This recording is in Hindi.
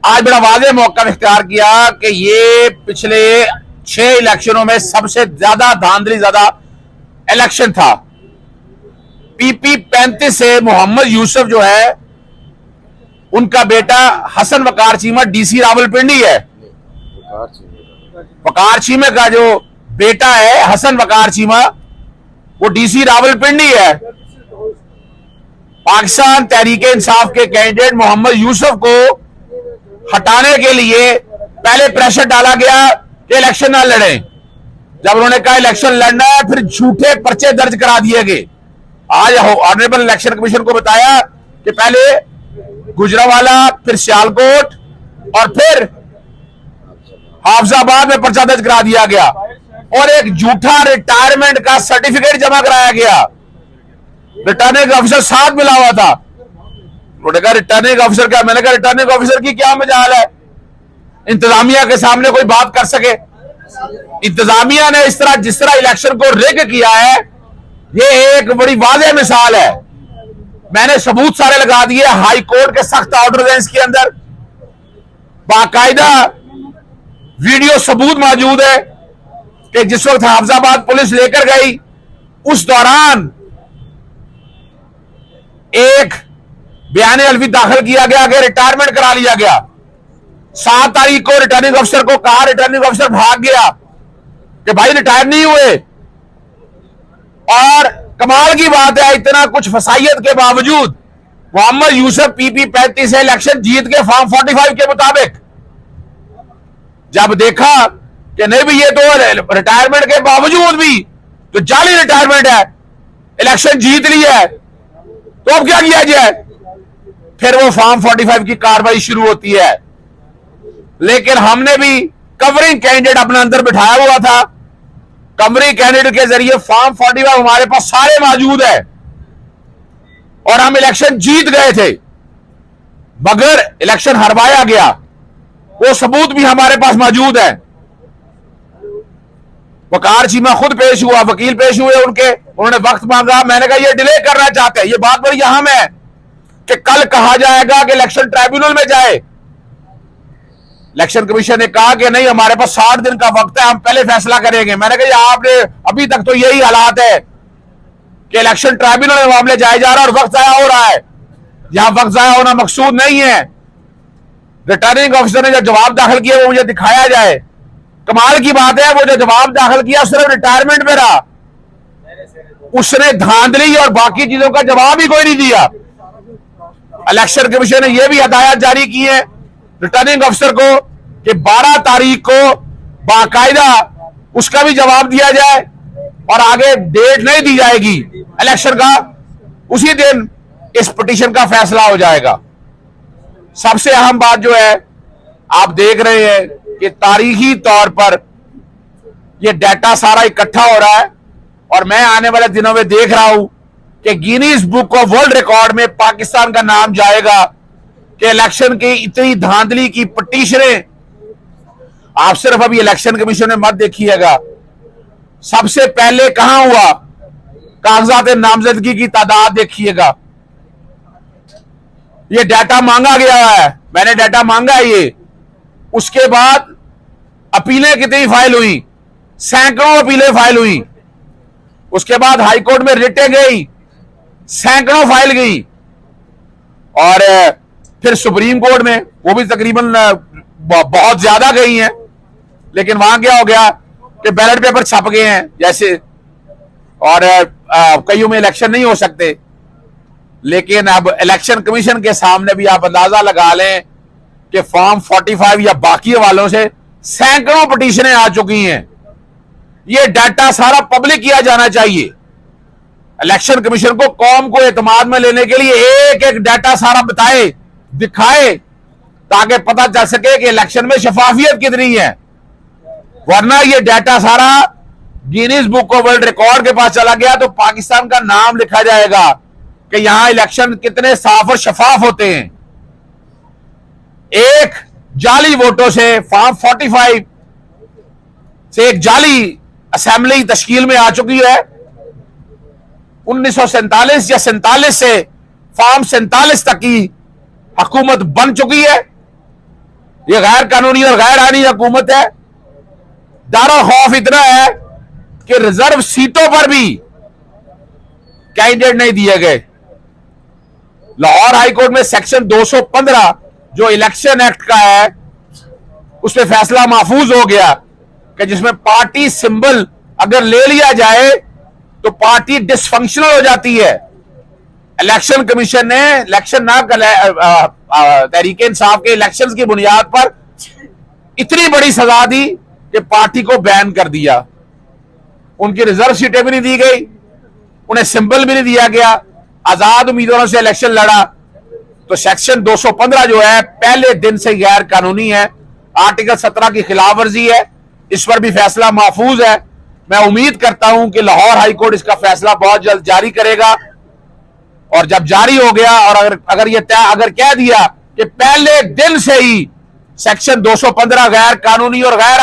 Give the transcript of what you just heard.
आज बड़ा वाज़ेह मौका इख्तियार किया कि ये पिछले 6 इलेक्शनों में सबसे ज्यादा धांधली ज्यादा इलेक्शन था। पीपी 35 से मोहम्मद यूसुफ जो है उनका बेटा हसन वकार चीमा डीसी रावलपिंडी है। वकार चीमे का जो बेटा है हसन वकार चीमा वो डीसी रावलपिंडी है। पाकिस्तान तहरीक इंसाफ के कैंडिडेट मोहम्मद यूसुफ को हटाने के लिए पहले प्रेशर डाला गया कि इलेक्शन ना लड़े। जब उन्होंने कहा इलेक्शन लड़ना है फिर झूठे पर्चे दर्ज करा दिए गए। आज ऑनरेबल इलेक्शन कमीशन को बताया कि पहले गुजरावाला फिर सियालकोट और फिर हाफिजाबाद में पर्चा दर्ज करा दिया गया और एक झूठा रिटायरमेंट का सर्टिफिकेट जमा कराया गया। रिटर्निंग ऑफिसर साथ मिला हुआ था। उन्होंने कहा रिटर्निंग ऑफिसर क्या? मैंने कहा रिटर्निंग ऑफिसर की क्या मजाल है इंतजामिया के सामने कोई बात कर सके? इंतजामिया ने इस तरह जिस तरह इलेक्शन को रिग किया है ये एक बड़ी वाज़ेह मिसाल है। मैंने सबूत सारे लगा दिए, हाई कोर्ट के सख्त ऑर्डर हैं इसके अंदर, बाकायदा वीडियो सबूत मौजूद है कि जिस वक्त हाफिजाबाद पुलिस लेकर गई उस दौरान एक बयान अलवी दाखिल किया गया कि रिटायरमेंट करा लिया गया। 7 तारीख को रिटर्निंग अफसर को कहा, रिटर्निंग अफसर भाग गया कि भाई रिटायर नहीं हुए। और कमाल की बात है इतना कुछ फसाइयत के बावजूद मोहम्मद यूसुफ पीपी 35 से इलेक्शन जीत के फॉर्म 45 के मुताबिक जब देखा कि नहीं भी ये तो रिटायरमेंट के बावजूद भी तो जाली रिटायरमेंट है, इलेक्शन जीत लिया है, तो अब क्या किया जाए? फिर वो फॉर्म 45 की कार्रवाई शुरू होती है। लेकिन हमने भी कवरिंग कैंडिडेट अपने अंदर बिठाया हुआ था। कवरिंग कैंडिडेट के जरिए फॉर्म 45 हमारे पास सारे मौजूद है और हम इलेक्शन जीत गए थे, मगर इलेक्शन हरवाया गया। वो सबूत भी हमारे पास मौजूद है। वकार चीमा खुद पेश हुआ, वकील पेश हुए उनके, उन्होंने वक्त मांगा। मैंने कहा ये डिले करना चाहते हैं। ये बात बड़ी अहम है कि कल कहा जाएगा कि इलेक्शन ट्राइब्यूनल में जाए। इलेक्शन कमीशन ने कहा कि नहीं हमारे पास 60 दिन का वक्त है, हम पहले फैसला करेंगे। मैंने कहा आपने अभी तक तो यही हालात है कि इलेक्शन ट्राइब्यूनल में मामले जाए जा रहा है और वक्त जाया हो रहा है। यहां वक्त जाया होना मकसूद नहीं है। रिटर्निंग ऑफिसर ने जो जवाब दाखिल किया वो मुझे दिखाया जाए। कमाल की बात है वो जो जवाब दाखिल किया सिर्फ रिटायरमेंट में रहा, उसने धांधली और बाकी चीजों का जवाब ही कोई नहीं दिया। इलेक्शन कमीशन ने यह भी हदायत जारी की है रिटर्निंग अफसर को कि 12 तारीख को बाकायदा उसका भी जवाब दिया जाए और आगे डेट नहीं दी जाएगी इलेक्शन का, उसी दिन इस पिटीशन का फैसला हो जाएगा। सबसे अहम बात जो है आप देख रहे हैं कि तारीखी तौर पर यह डाटा सारा इकट्ठा हो रहा है और मैं आने वाले दिनों में देख रहा हूं कि Guinness book of world record में पाकिस्तान का नाम जाएगा कि इलेक्शन की इतनी धांधली की पिटीशनें। आप सिर्फ अभी इलेक्शन कमीशन में मत देखिएगा, सबसे पहले कहां हुआ कागजात नामजदगी की तादाद देखिएगा। ये डाटा मांगा गया है, मैंने डाटा मांगा है ये। उसके बाद अपीलें कितनी फाइल हुई? सैकड़ों अपीलें फाइल हुई। उसके बाद हाईकोर्ट में रिटें गई, सैकड़ों फाइल गई और फिर सुप्रीम कोर्ट में वो भी तकरीबन बहुत ज्यादा गई हैं। लेकिन वहां क्या हो गया कि बैलेट पेपर छप गए हैं जैसे, और कईयों में इलेक्शन नहीं हो सकते। लेकिन अब इलेक्शन कमीशन के सामने भी आप अंदाजा लगा लें कि फॉर्म 45 या बाकी वालों से सैकड़ों पिटीशनें आ चुकी हैं। ये डाटा सारा पब्लिक किया जाना चाहिए। इलेक्शन कमीशन को कौम को एतमाद में लेने के लिए एक एक डाटा सारा बताए, दिखाए, ताकि पता चल सके कि इलेक्शन में शफाफियत कितनी है। वरना ये डाटा सारा Guinness book of world record के पास चला गया तो पाकिस्तान का नाम लिखा जाएगा कि यहां इलेक्शन कितने साफ और शफाफ होते हैं। एक जाली वोटों से फॉर्म 45 से एक जाली असेंबली तश्कील में आ चुकी है। 1947 या 47 से फॉर्म 47 तक की हुकूमत बन चुकी है ये गैर कानूनी और गैर आईनी हुकूमत है। दारो खौफ इतना है कि रिजर्व सीटों पर भी कैंडिडेट नहीं दिए गए। लाहौर हाईकोर्ट में सेक्शन 215 जो इलेक्शन एक्ट का है उस पर फैसला महफूज हो गया कि जिसमें पार्टी सिंबल अगर ले लिया जाए तो पार्टी डिसफंक्शनल हो जाती है। इलेक्शन कमीशन ने इलेक्शन ना तहरीक इंसाफ के इलेक्शंस की बुनियाद पर इतनी बड़ी सजा दी कि पार्टी को बैन कर दिया। उनकी रिजर्व सीटें भी नहीं दी गई, उन्हें सिंबल भी नहीं दिया गया, आजाद उम्मीदवारों से इलेक्शन लड़ा। तो सेक्शन 215 जो है पहले दिन से गैर कानूनी है, आर्टिकल 17 की खिलाफ वर्जी है। इस पर भी फैसला महफूज है। मैं उम्मीद करता हूं कि लाहौर हाईकोर्ट इसका फैसला बहुत जल्द जारी करेगा और जब जारी हो गया और अगर कह दिया कि पहले दिन से ही सेक्शन 215 गैर कानूनी और गैर